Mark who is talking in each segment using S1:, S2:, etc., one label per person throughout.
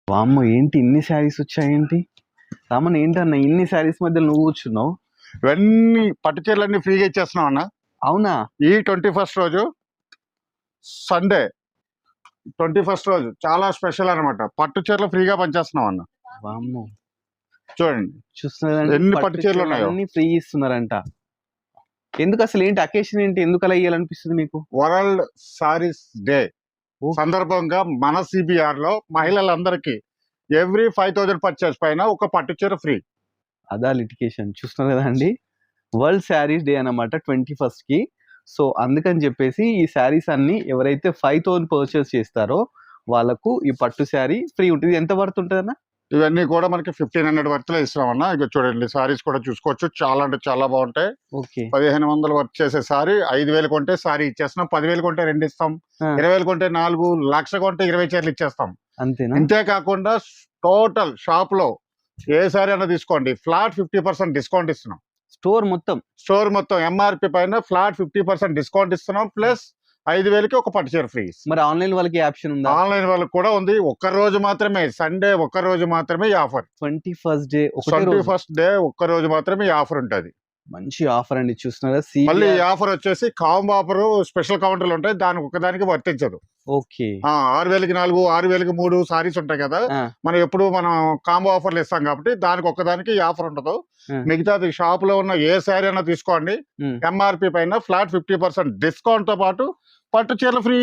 S1: వామ్మో! ఏంటి ఇన్ని శారీస్ వచ్చాయేంటి? రామన్ ఏంటన్నా ఇన్ని శారీస్ మధ్యలో నువ్వు కూర్చున్నావు?
S2: ఇవన్నీ పట్టు చీరలన్నీ ఫ్రీగా ఇచ్చేస్తున్నాం అన్న.
S1: అవునా?
S2: ఈ 21st రోజు సండే 21st రోజు చాలా స్పెషల్ అనమాట. పట్టు చీరలు ఫ్రీగా పంచేస్తున్నాం అన్న.
S1: వామ్మో!
S2: చూడండి
S1: చూస్తున్నారండి
S2: ఎన్ని పట్టు చీరలు ఉన్నాయో.
S1: అన్ని ఫ్రీ ఇస్తున్నారంట. ఎందుకు అసలు ఏంటి అకేషన్ ఏంటి? ఎందుకు అలా ఇయ్యాలనిపిస్తుంది మీకు?
S2: వరల్డ్ సారీస్ డే సందర్భంగా మన CBR లో మహిళలందరికీ ఎవ్రీ 5000 పర్చేస్ పైన ఒక పట్టు చీర ఫ్రీ.
S1: అదా లిటికేషన్ చూస్తున్నారు కదా అండి. వరల్డ్ శారీస్ డే అన్నమాట 21st కి. సో అందుకని చెప్పేసి ఈ శారీస్ అన్ని ఎవరైతే 5000 పర్చేస్ చేస్తారో వాళ్ళకు ఈ పట్టు శారీ ఫ్రీ ఉంటుంది. ఎంత వర్త్ ఉంటుంది అన్న?
S2: ఇవన్నీ కూడా మనకి 1500 వర్త్లో ఇస్తున్నామన్నా. ఇక చూడండి సారీస్ కూడా చూసుకోవచ్చు. చాలా అంటే చాలా బాగుంటాయి.
S1: ఓకే.
S2: 1500 వర్త్ చేసే సారీ 5000 కొంటే సారీ ఇచ్చేస్తున్నాం. 10,000 కొంటే 2 ఇస్తాం. 20,000 కొంటే 4, లక్ష కొంటే 20 చీరలు ఇచ్చేస్తాం.
S1: అంతేనా?
S2: అంతేకాకుండా టోటల్ షాప్ లో ఏ సారీ అన్నా తీసుకోండి ఫ్లాట్ 50% డిస్కౌంట్ ఇస్తున్నాం.
S1: స్టోర్ మొత్తం
S2: MRP పైన ఫ్లాట్ 50% డిస్కౌంట్ ఇస్తున్నాం. ప్లస్ 5,000కి ఒక పట్టు చీర ఫ్రీ.
S1: మరి ఆన్లైన్ వాళ్ళకి ఆప్షన్ ఉందా?
S2: ఆన్లైన్ వాళ్ళకి కూడా ఉంది. ఒక్క రోజు మాత్రమే, సండే ఒక్క రోజు మాత్రమే ఈ ఆఫర్.
S1: 21st డే
S2: ఒక్క రోజు మాత్రమే ఈ ఆఫర్ ఉంటుంది.
S1: మంచి ఆఫర్ అండి. చూస్తున్నారా?
S2: మళ్ళీ ఈ ఆఫర్ వచ్చేసి కాంబో ఆఫర్ స్పెషల్ కౌంటర్లు ఉంటాయి. దానికి ఒక్కదానికి వర్తించదు.
S1: ఓకే.
S2: 6,000కి 4, 6,000కి 3 సారీస్ ఉంటాయి కదా. మనం ఎప్పుడు మనం కాంబో ఆఫర్లు ఇస్తాం కాబట్టి దానికి ఒక్కదానికి ఈ ఆఫర్ ఉండదు. మిగతాది షాప్ లో ఉన్న ఏ సారీ అయినా తీసుకోండి. MRP పైన ఫ్లాట్ 50% డిస్కౌంట్ తో పాటు పట్టు చీరలు ఫ్రీ.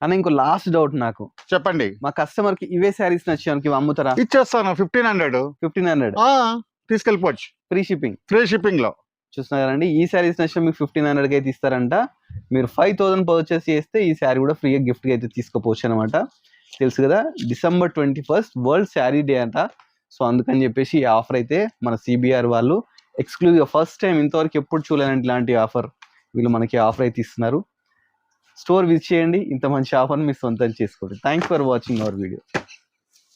S1: అన్న ఇంకో లాస్ట్ డౌట్ నాకు
S2: చెప్పండి.
S1: మా కస్టమర్ కి ఇవే శారీస్ నచ్చానికి అమ్ముతారా?
S2: ఇచ్చేస్తాను. 1500 తీసుకెళ్ళిపోవచ్చు. ఫ్రీ షిప్పింగ్ లో.
S1: చూస్తున్నారు కదండి. ఈ శారీస్ నచ్చిన మీకు 1500 అయితే ఇస్తారంట. మీరు 5000 పర్చేస్ చేస్తే ఈ శారీ కూడా ఫ్రీగా గిఫ్ట్ అయితే తీసుకోపోవచ్చు అనమాట. తెలుసు కదా, December 21st world sari day అంట. సో అందుకని చెప్పేసి ఈ ఆఫర్ అయితే మన CBR వాళ్ళు ఎక్స్క్లూజివ్గా ఫస్ట్ టైం ఇంతవరకు ఎప్పుడు చూడలేనంటే ఇలాంటి ఆఫర్ వీళ్ళు మనకి ఆఫర్ అయితే ఇస్తున్నారు. స్టోర్ విజిట్ చేయండి. ఇంత మంచి ఆఫర్ని మీరు సొంతం చేసుకోండి. Thanks for watching our video.